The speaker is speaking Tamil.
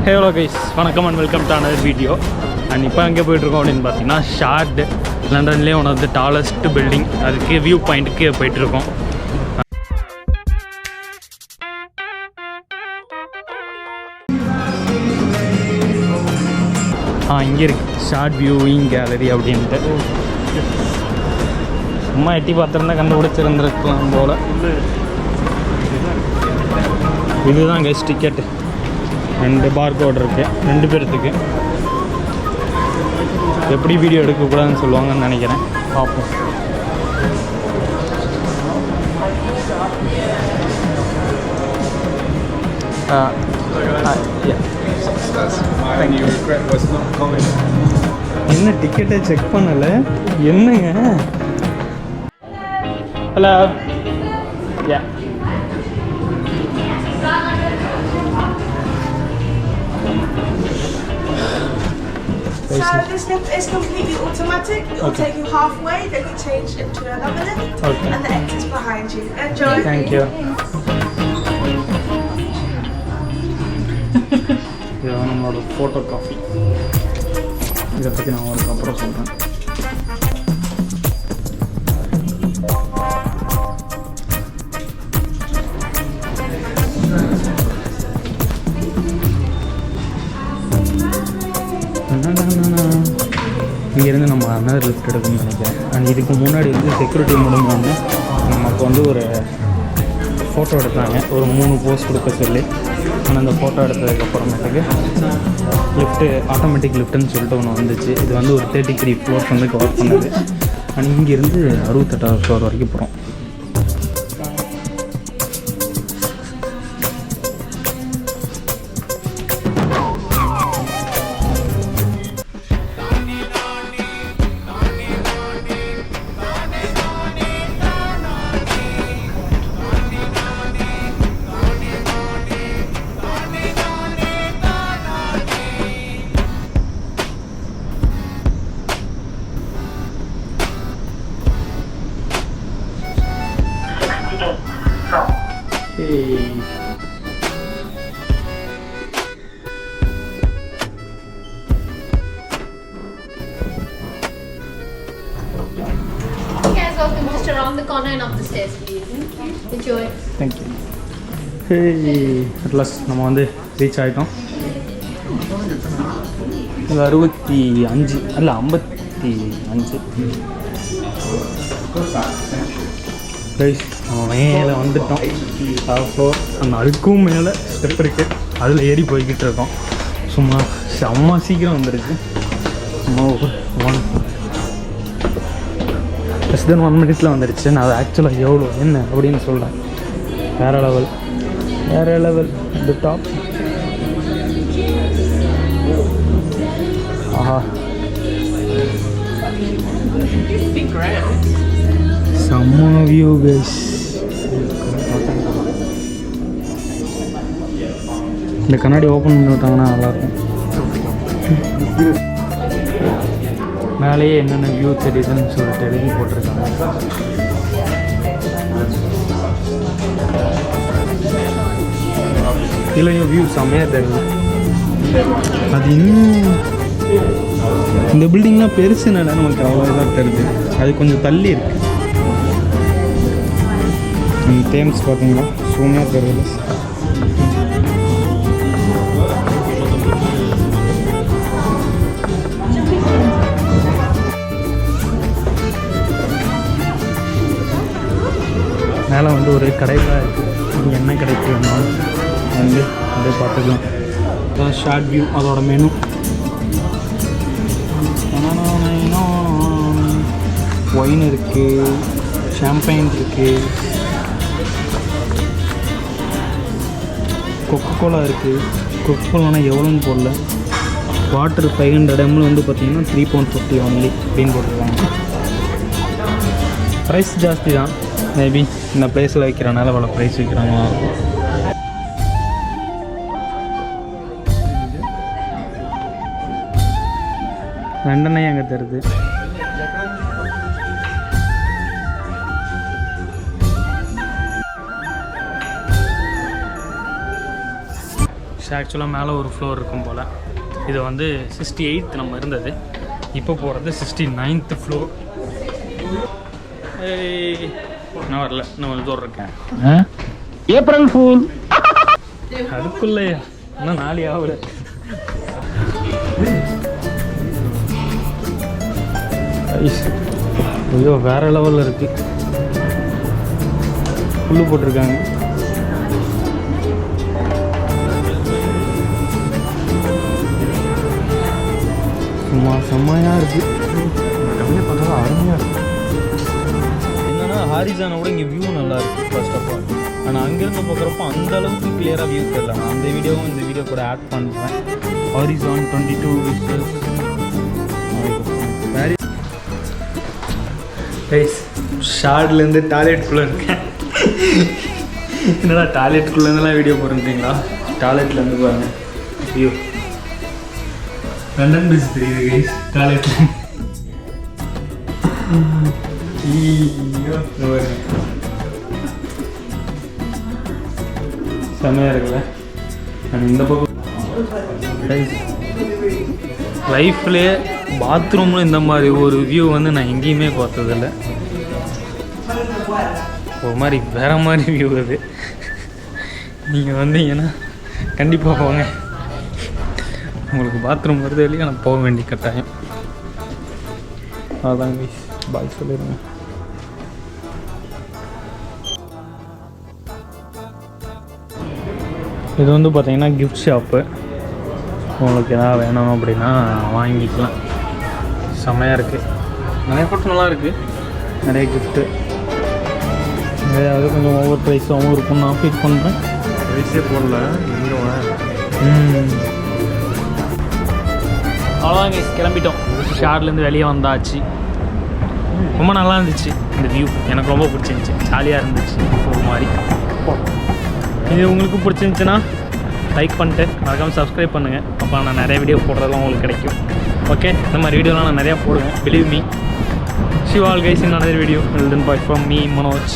ஹலோ கைஸ், வணக்கம் and welcome to another video. And இப்போ எங்கே போயிட்டுருக்கோம் அப்படின்னு பார்த்தீங்கன்னா ஷார்ட் லண்டன்லேயே one of the tallest building, அதுக்கு வியூ பாயிண்ட்டுக்கு போயிட்டுருக்கோம். இங்கே இருக்குது ஷார்ட் வியூவிங் கேலரி அப்படின்ட்டு. சும்மா எட்டி பார்த்துருந்தா கண்டுபிடிச்சிருந்துருக்கலாம் போல். இதுதான் கைஸ் டிக்கெட்டு. 2 பார்கோட் இருக்குது 2 பேர்த்துக்கு. எப்படி வீடியோ எடுக்கக்கூடாதுன்னு சொல்லுவாங்கன்னு நினைக்கிறேன், பார்ப்போம். என்ன டிக்கெட்டை செக் பண்ணலை என்னங்க? Hello. Yeah So this lift is completely automatic. It will take you halfway, then you change into another lift, and the exit's behind you. Enjoy. Thank you. இதுதான் நம்மளோட ஃபோட்டோ காஃபி. இதை பற்றி நான் உங்களுக்கு அப்புறம் சொல்கிறேன். இங்கேருந்து நம்ம அனதர் லிஃப்ட் எடுக்கணும்னு நினைக்கிறேன். அண்ட் இதுக்கு முன்னாடி வந்து செக்யூரிட்டி முடிஞ்சோடனே நமக்கு வந்து ஒரு ஃபோட்டோ எடுத்தாங்க, ஒரு 3 போஸ்ட் கொடுக்க சொல்லி. ஆனால் அந்த ஃபோட்டோ எடுத்ததுக்கப்புறமேட்டுக்கு லிஃப்ட்டு ஆட்டோமேட்டிக் லிஃப்ட்டுன்னு சொல்லிட்டு ஒன்று வந்துச்சு. இது வந்து ஒரு 33 ஃப்ளோர்ஸ் வந்து கவர் பண்ணுது. அண்ட் இங்கேருந்து 68வது ஃப்ளோர் வரைக்கும் போகிறோம். Welcome just around the corner and up the stairs, please. Enjoy. Thank you. Hey, at last நம்ம வந்து ரீச் ஆகிட்டோம். இது 65 அல்ல 55. கைஸ், நம்ம மேலே வந்துட்டோம். Top floor. அந்த அதுக்கும் மேலே ஸ்டெப் இருக்குது, அதில் ஏறி போய்கிட்டு இருக்கோம். சும்மா செம்ம சீக்கிரம் வந்துருக்கு. சும்மா லெஸ் தென் 1 மினிட்ல வந்துடுச்சு. நான் அது ஆக்சுவலாக எவ்வளோ என்ன அப்படின்னு சொல்கிறேன். வேறு லெவல் இந்த டாப். ஆஹா, செம்ம வியூ கைஸ். இந்த கண்ணாடி ஓப்பன் பண்ணி விட்டாங்கன்னா நல்லாயிருக்கும். மேலேயே என்னென்ன வியூ தெரியுதுன்னு சொல்லிட்டு எழுதி போட்டிருக்காங்க. இல்லையோ வியூ செம்மையாக தெரியுது. அது இன்னும் இந்த பில்டிங்லாம் பெருசுனால நமக்கு அவ்வளோதான் தெரியுது. அது கொஞ்சம் தள்ளி இருக்கு. தேம்ஸ் பார்த்தீங்களா, சூமையாக தெரியுது. மேலே வந்து ஒரு கடைலாம் இருக்குது. நீங்கள் என்ன கடைக்கு வேணாலும் வந்து அப்படியே பார்த்துக்கலாம். அதான் ஷார்ட் வியூ, அதோட மெனு. ஒயின் இருக்குது, ஷாம்பைன் இருக்குது, கொக்கோலா இருக்குது. கொக்கோலானா எவ்வளோன்னு போடல. வாட்டர் 500 ml வந்து பார்த்திங்கன்னா £3.50 ஒன்லி அப்படின்னு போட்டிருக்காங்க. ப்ரைஸ் ஜாஸ்தி தான். மேபி இந்த ப்ளேஸில் வைக்கிறனால அவ்வளோ ப்ரைஸ் வைக்கிறாங்க. லண்டனே அங்கே தருது. ஆக்சுவலாக மேலே ஒரு ஃப்ளோர் இருக்கும் போல். இது வந்து 68th நம்ம இருந்தது, இப்போ போகிறது 69th ஃப்ளோர். நான் வரல, நான் வந்து தூரம் இருக்கேன். ஏப்ரல் ஃபூல் அதுக்குள்ளையா இன்னும் 4 ஆகல. ஐயோ வேற லெவலில் இருக்கு. புல்லு போட்டிருக்காங்க. சும்மா செம்மையாக இருக்கு. கம்மியாக பார்த்தா அருமையாக இருக்கு. என்னன்னா ஹாரிசானை விட இங்கே வியூ நல்லா இருக்கு ஃபர்ஸ்ட் ஆஃப் ஆல். ஆனால் அங்கேருந்து பார்க்குறப்போ அந்த அளவுக்கு கிளியராக வியூ தெரியல. நான் அந்த வீடியோவும் இந்த வீடியோ கூட ஆட் பண்ணுறேன். ஹாரிசான் 22 விசஸ் கைஸ். ஷார்ட்லேருந்து டாய்லெட்டுக்குள்ளே இருக்கேன். என்னடா டாய்லெட்டுக்குள்ளேருந்துலாம் வீடியோ போடுறீங்களா? டாய்லெட்லேருந்து பாருங்க வியூ. லண்டன் பிரிட்ஜ் தெரியுது கைஸ் டாய்லெட்டில். செம்மையாக இருக்குல்ல. இந்த பக்கம் லைஃப்லேயே பாத்ரூமில் இந்த மாதிரி ஒரு வியூ வந்து நான் எங்கேயுமே பார்த்ததில்ல. ஒரு மாதிரி வேறு மாதிரி வியூ அது. நீங்கள் வந்தீங்கன்னா கண்டிப்பாக போங்க. உங்களுக்கு பாத்ரூம் வருது இல்லையா, நான் போக வேண்டிய கட்டாயம். அதான் கைஸ், பாய் சொல்லிடுங்க. இது வந்து பார்த்தீங்கன்னா கிஃப்ட் ஷாப்பு. உங்களுக்கு எதாவது வேணும் அப்படின்னா வாங்கிக்கலாம். செம்மையாக இருக்குது. நிறைய ஃபோட்டோ நல்லா இருக்குது. நிறைய கிஃப்ட்டு. அது கொஞ்சம் ஓவர் ப்ரைஸாகவும் இருக்கும்னு நான் ஃபீல் பண்ணுறேன். ப்ரைஸே போடல எங்கே அவ்வளோதான் கைஸ், கிளம்பிட்டோம். ஷார்ட்லேருந்து வெளியே வந்தாச்சு. ரொம்ப நல்லா இருந்துச்சு இந்த வியூ. எனக்கு ரொம்ப பிடிச்சிருந்துச்சி. ஜாலியாக இருந்துச்சு ஒரு மாதிரி. இது உங்களுக்கு பிடிச்சிருந்துச்சுன்னா லைக் பண்ணிட்டு மறக்காமல் சப்ஸ்கிரைப் பண்ணுங்கள். அப்போ நான் நிறைய வீடியோ போடுறதுலாம் உங்களுக்கு கிடைக்கும். ஓகே, இந்த மாதிரி வீடியோலாம் நான் நிறையா போடுவேன். Believe me. See you all guys in another video. Well done, bye from me, Manoj.